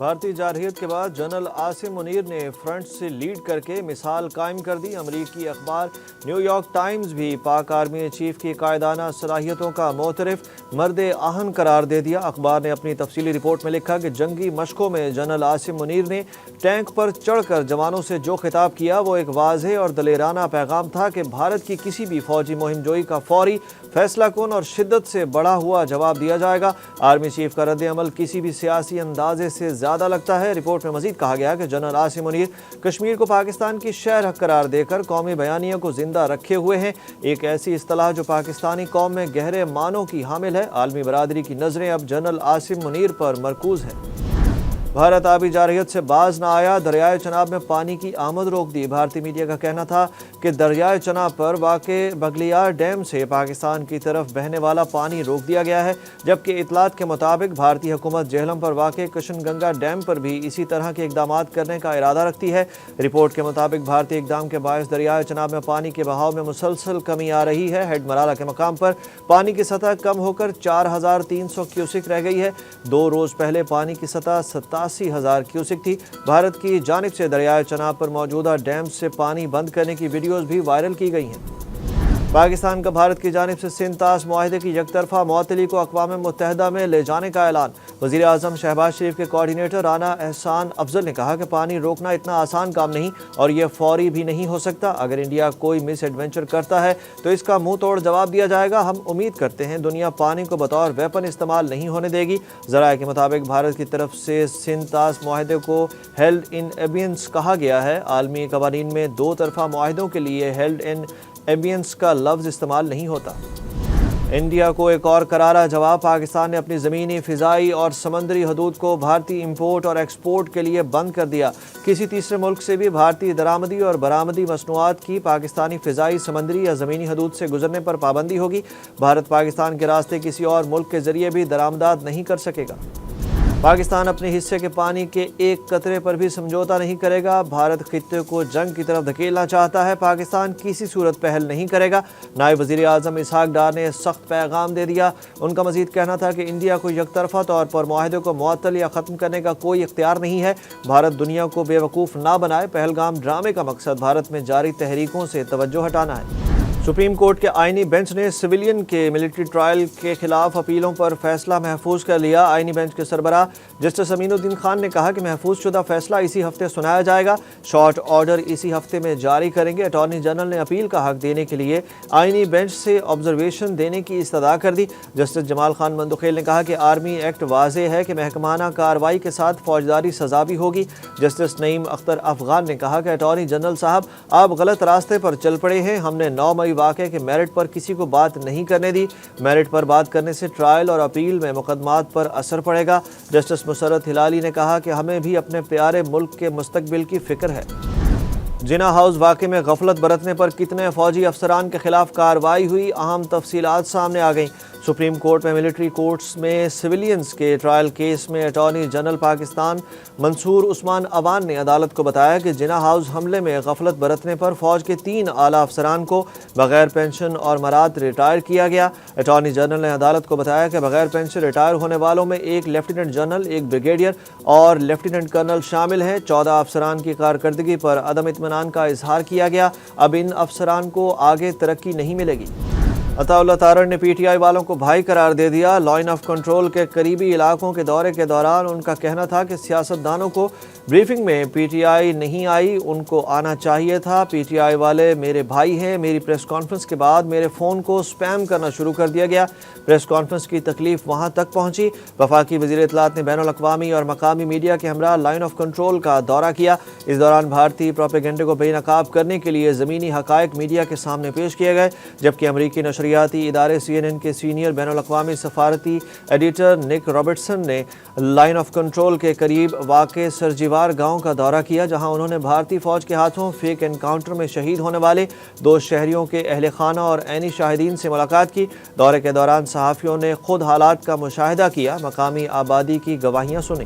بھارتی جارحیت کے بعد جنرل عاصم منیر نے فرنٹ سے لیڈ کر کے مثال قائم کر دی۔ امریکی اخبار نیو یارک ٹائمز بھی پاک آرمی چیف کی قائدانہ صلاحیتوں کا معترف مرد آہن قرار دے دیا۔ اخبار نے اپنی تفصیلی رپورٹ میں لکھا کہ جنگی مشقوں میں جنرل عاصم منیر نے ٹینک پر چڑھ کر جوانوں سے جو خطاب کیا وہ ایک واضح اور دلیرانہ پیغام تھا کہ بھارت کی کسی بھی فوجی مہم جوئی کا فوری، فیصلہ کن اور شدت سے بڑا ہوا جواب دیا جائے گا۔ آرمی چیف کا رد عمل کسی بھی سیاسی اندازے سے زیادہ لگتا ہے۔ رپورٹ میں مزید کہا گیا کہ جنرل عاصم منیر کشمیر کو پاکستان کی شہر قرار دے کر قومی بیانیہ کو زندہ رکھے ہوئے ہیں، ایک ایسی اصطلاح جو پاکستانی قوم میں گہرے معنوں کی حامل ہے۔ عالمی برادری کی نظریں اب جنرل عاصم منیر پر مرکوز ہیں۔ بھارت آبی جارحیت سے باز نہ آیا، دریائے چناب میں پانی کی آمد روک دی۔ بھارتی میڈیا کا کہنا تھا کہ دریائے چناب پر واقع بگلیار ڈیم سے پاکستان کی طرف بہنے والا پانی روک دیا گیا ہے، جبکہ اطلاعات کے مطابق بھارتی حکومت جہلم پر واقع کشن گنگا ڈیم پر بھی اسی طرح کے اقدامات کرنے کا ارادہ رکھتی ہے۔ رپورٹ کے مطابق بھارتی اقدام کے باعث دریائے چناب میں پانی کے بہاؤ میں مسلسل کمی آ رہی ہے۔ ہیڈ مرالہ کے مقام پر پانی کی سطح کم ہو کر 4300 کیوسک رہ گئی ہے۔ 2 روز پہلے پانی کی سطح 87,000 کیوسک تھی۔ بھارت کی جانب سے دریائے چناب پر موجودہ ڈیم سے پانی بند کرنے کی ویڈیوز بھی وائرل کی گئی ہیں۔ پاکستان کا بھارت کی جانب سے سندھ طاس معاہدے کی یک طرفہ معطلی کو اقوام متحدہ میں لے جانے کا اعلان۔ وزیر اعظم شہباز شریف کے کوارڈینیٹر رانا احسان افضل نے کہا کہ پانی روکنا اتنا آسان کام نہیں اور یہ فوری بھی نہیں ہو سکتا۔ اگر انڈیا کوئی مس ایڈونچر کرتا ہے تو اس کا منہ توڑ جواب دیا جائے گا۔ ہم امید کرتے ہیں دنیا پانی کو بطور ویپن استعمال نہیں ہونے دے گی۔ ذرائع کے مطابق بھارت کی طرف سے سندھ طاس معاہدے کو ہیلڈ ان ایبینس کہا گیا ہے۔ عالمی قوانین میں 2 طرفہ معاہدوں کے لیے ہیلڈ ان ایبینس کا لفظ استعمال نہیں ہوتا۔ انڈیا کو ایک اور کرارا جواب۔ پاکستان نے اپنی زمینی، فضائی اور سمندری حدود کو بھارتی امپورٹ اور ایکسپورٹ کے لیے بند کر دیا۔ کسی تیسرے ملک سے بھی بھارتی درآمدی اور برآمدی مصنوعات کی پاکستانی فضائی، سمندری یا زمینی حدود سے گزرنے پر پابندی ہوگی۔ بھارت پاکستان کے راستے کسی اور ملک کے ذریعے بھی درآمدات نہیں کر سکے گا۔ پاکستان اپنے حصے کے پانی کے ایک قطرے پر بھی سمجھوتہ نہیں کرے گا۔ بھارت خطے کو جنگ کی طرف دھکیلنا چاہتا ہے، پاکستان کسی صورت پہل نہیں کرے گا۔ نائب وزیر اعظم اسحاق ڈار نے سخت پیغام دے دیا۔ ان کا مزید کہنا تھا کہ انڈیا کو یک طرفہ طور پر معاہدے کو معطل یا ختم کرنے کا کوئی اختیار نہیں ہے۔ بھارت دنیا کو بے وقوف نہ بنائے۔ پہلگام ڈرامے کا مقصد بھارت میں جاری تحریکوں سے توجہ ہٹانا ہے۔ سپریم کورٹ کے آئینی بینچ نے سویلین کے ملٹری ٹرائل کے خلاف اپیلوں پر فیصلہ محفوظ کر لیا۔ آئینی بینچ کے سربراہ جسٹس امین الدین خان نے کہا کہ محفوظ شدہ فیصلہ اسی ہفتے سنایا جائے گا۔ شارٹ آرڈر اسی ہفتے میں جاری کریں گے۔ اٹارنی جنرل نے اپیل کا حق دینے کے لیے آئینی بینچ سے آبزرویشن دینے کی استدعا کر دی۔ جسٹس جمال خان مندوخیل نے کہا کہ آرمی ایکٹ واضح ہے کہ محکمانہ کارروائی کے ساتھ فوجداری سزا بھی ہوگی۔ جسٹس نعیم اختر افغان نے کہا کہ اٹارنی جنرل صاحب آپ غلط راستے پر چل پڑے ہیں۔ ہم نے 9 مئی واقعے کے میرٹ پر کسی کو بات نہیں کرنے دی۔ میرٹ پر بات کرنے سے ٹرائل اور اپیل میں مقدمات پر اثر پڑے گا۔ جسٹس مسرت ہلالی نے کہا کہ ہمیں بھی اپنے پیارے ملک کے مستقبل کی فکر ہے۔ جناح ہاؤس واقعے میں غفلت برتنے پر کتنے فوجی افسران کے خلاف کارروائی ہوئی، اہم تفصیلات سامنے آ گئیں۔ سپریم کورٹ میں ملٹری کورٹس میں سویلینز کے ٹرائل کیس میں اٹارنی جنرل پاکستان منصور عثمان اوان نے عدالت کو بتایا کہ جناح ہاؤس حملے میں غفلت برتنے پر فوج کے 3 اعلیٰ افسران کو بغیر پینشن اور مراد ریٹائر کیا گیا۔ اٹارنی جنرل نے عدالت کو بتایا کہ بغیر پینشن ریٹائر ہونے والوں میں 1 لیفٹیننٹ جنرل، 1 بریگیڈیئر اور لیفٹیننٹ کرنل شامل ہیں۔ 14 افسران کی کارکردگی پر عدم اطمینان کا اظہار کیا گیا۔ اب ان افسران کو آگے ترقی نہیں ملے گی۔ عطا اللہ تارڑ نے پی ٹی آئی والوں کو بھائی قرار دے دیا۔ لائن آف کنٹرول کے قریبی علاقوں کے دورے کے دوران ان کا کہنا تھا کہ سیاستدانوں کو بریفنگ میں پی ٹی آئی نہیں آئی، ان کو آنا چاہیے تھا۔ پی ٹی آئی والے میرے بھائی ہیں۔ میری پریس کانفرنس کے بعد میرے فون کو سپیم کرنا شروع کر دیا گیا۔ پریس کانفرنس کی تکلیف وہاں تک پہنچی۔ وفاقی وزیر اطلاعات نے بین الاقوامی اور مقامی میڈیا کے ہمراہ لائن آف کنٹرول کا دورہ کیا۔ اس دوران بھارتی پروپیگنڈے کو بے نقاب کرنے کے لیے زمینی حقائق میڈیا کے سامنے پیش کیے گئے، جبکہ امریکی نشریاتی ادارے CNN کے سینئر بین الاقوامی سفارتی ایڈیٹر نک رابرٹسن نے لائن آف کنٹرول کے قریب واقع سرجیوار گاؤں کا دورہ کیا، جہاں انہوں نے بھارتی فوج کے ہاتھوں فیک انکاؤنٹر میں شہید ہونے والے 2 شہریوں کے اہل خانہ اور عینی شاہدین سے ملاقات کی۔ دورے کے دوران صحافیوں نے خود حالات کا مشاہدہ کیا، مقامی آبادی کی گواہیاں سنیں۔